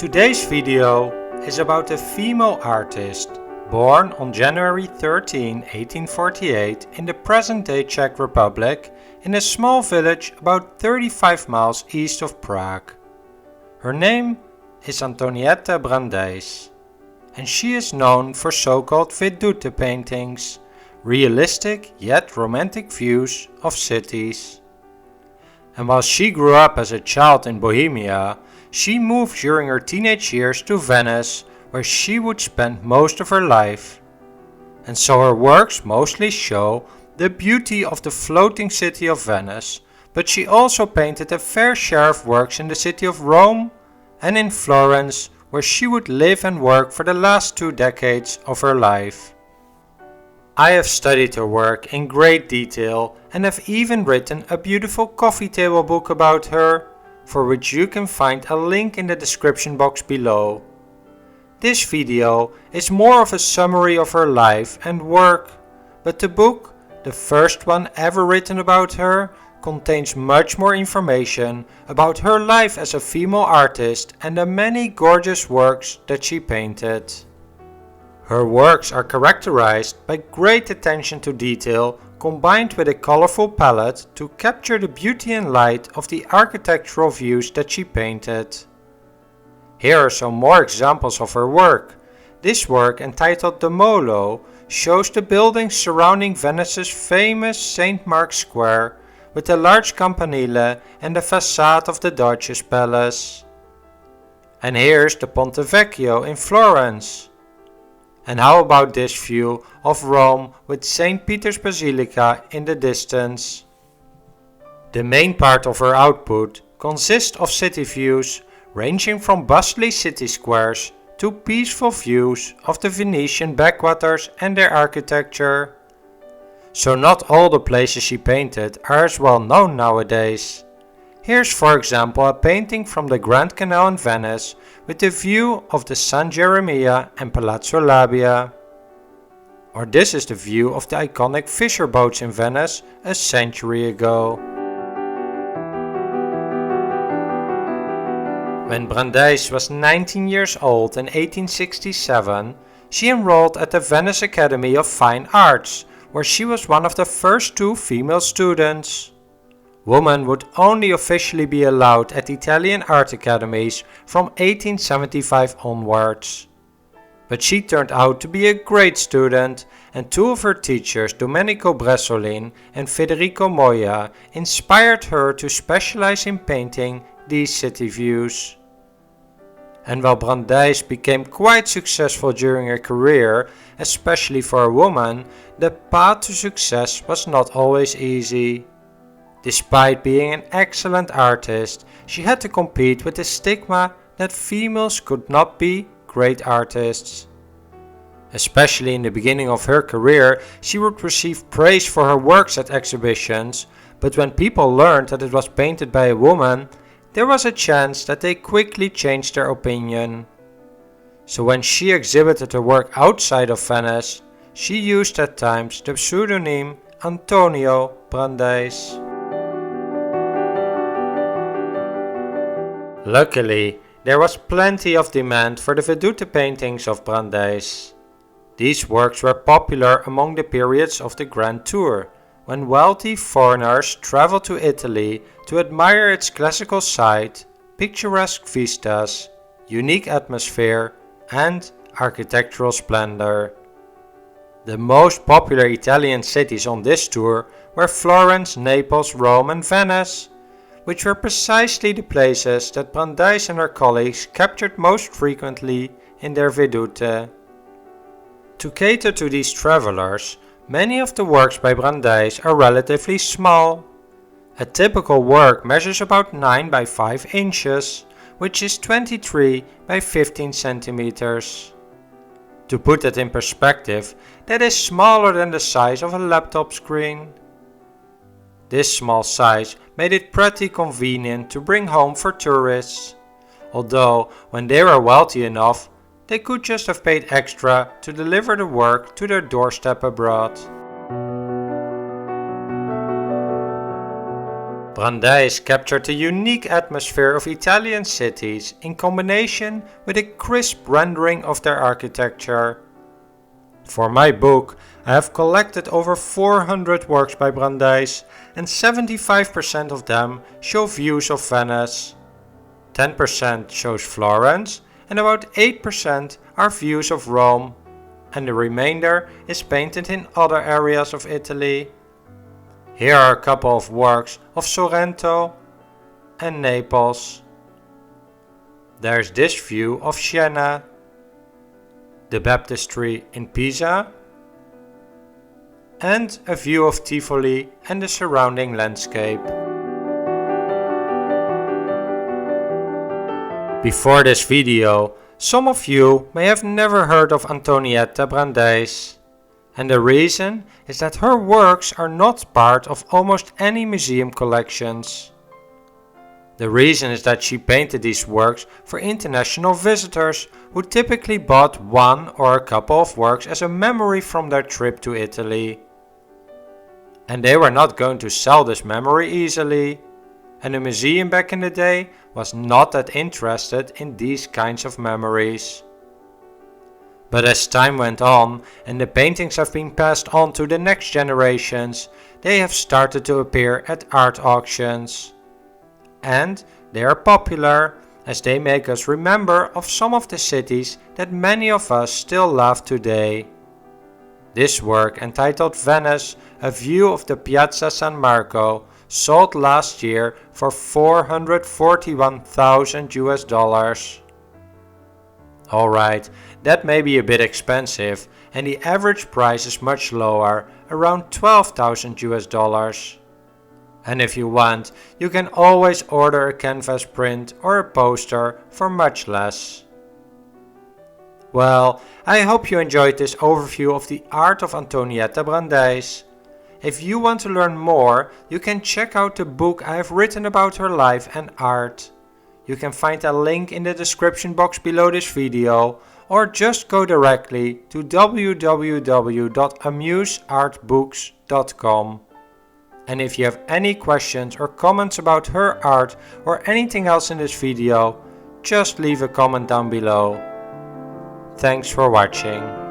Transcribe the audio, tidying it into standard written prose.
Today's video is about a female artist born on January 13, 1848 in the present-day Czech Republic in a small village about 35 miles east of Prague. Her name is Antonietta Brandeis, and she is known for so-called Vedute paintings, realistic yet romantic views of cities. And while she grew up as a child in Bohemia, she moved during her teenage years to Venice, where she would spend most of her life. And so her works mostly show the beauty of the floating city of Venice, but she also painted a fair share of works in the city of Rome and in Florence, where she would live and work for the last 2 decades of her life. I have studied her work in great detail and have even written a beautiful coffee table book about her, for which you can find a link in the description box below. This video is more of a summary of her life and work, but the book, the first one ever written about her, contains much more information about her life as a female artist and the many gorgeous works that she painted. Her works are characterized by great attention to detail combined with a colorful palette to capture the beauty and light of the architectural views that she painted. Here are some more examples of her work. This work, entitled The Molo, shows the buildings surrounding Venice's famous St. Mark's Square with the large campanile and the facade of the Doge's Palace. And here's the Ponte Vecchio in Florence. And how about this view of Rome with St. Peter's Basilica in the distance? The main part of her output consists of city views ranging from bustling city squares to peaceful views of the Venetian backwaters and their architecture. So not all the places she painted are as well known nowadays. Here's for example a painting from the Grand Canal in Venice with the view of the San Geremia and Palazzo Labia. Or this is the view of the iconic fisher boats in Venice a century ago. When Brandeis was 19 years old in 1867, she enrolled at the Venice Academy of Fine Arts, where she was one of the first 2 female students. Women would only officially be allowed at Italian art academies from 1875 onwards. But she turned out to be a great student, and 2 of her teachers, Domenico Bressolin and Federico Moya, inspired her to specialize in painting these city views. And while Brandeis became quite successful during her career, especially for a woman, the path to success was not always easy. Despite being an excellent artist, she had to compete with the stigma that females could not be great artists. Especially in the beginning of her career, she would receive praise for her works at exhibitions, but when people learned that it was painted by a woman, there was a chance that they quickly changed their opinion. So when she exhibited her work outside of Venice, she used at times the pseudonym Antonio Brandeis. Luckily, there was plenty of demand for the Vedute paintings of Brandeis. These works were popular among the periods of the Grand Tour, when wealthy foreigners traveled to Italy to admire its classical site, picturesque vistas, unique atmosphere, and architectural splendor. The most popular Italian cities on this tour were Florence, Naples, Rome, and Venice, which were precisely the places that Brandeis and her colleagues captured most frequently in their Vedute. To cater to these travelers, many of the works by Brandeis are relatively small. A typical work measures about 9 by 5 inches, which is 23 by 15 centimeters. To put that in perspective, that is smaller than the size of a laptop screen. This small size made it pretty convenient to bring home for tourists, although when they were wealthy enough, they could just have paid extra to deliver the work to their doorstep abroad. Brandeis captured the unique atmosphere of Italian cities in combination with a crisp rendering of their architecture. For my book, I have collected over 400 works by Brandeis, and 75% of them show views of Venice. 10% shows Florence, and about 8% are views of Rome, and the remainder is painted in other areas of Italy. Here are a couple of works of Sorrento and Naples. There's this view of Siena, the baptistry in Pisa, and a view of Tivoli and the surrounding landscape. Before this video, some of you may have never heard of Antonietta Brandeis. And the reason is that her works are not part of almost any museum collections. The reason is that she painted these works for international visitors who typically bought one or a couple of works as a memory from their trip to Italy. And they were not going to sell this memory easily. And the museum back in the day was not that interested in these kinds of memories. But as time went on and the paintings have been passed on to the next generations, they have started to appear at art auctions. And they are popular as they make us remember of some of the cities that many of us still love today. This work, entitled Venice, a view of the Piazza San Marco, sold last year for $441,000. Alright, that may be a bit expensive, and the average price is much lower, around $12,000. And if you want, you can always order a canvas print or a poster for much less. Well, I hope you enjoyed this overview of the art of Antonietta Brandeis. If you want to learn more, you can check out the book I have written about her life and art. You can find a link in the description box below this video, or just go directly to www.amuzeartbooks.com. And if you have any questions or comments about her art or anything else in this video, just leave a comment down below. Thanks for watching.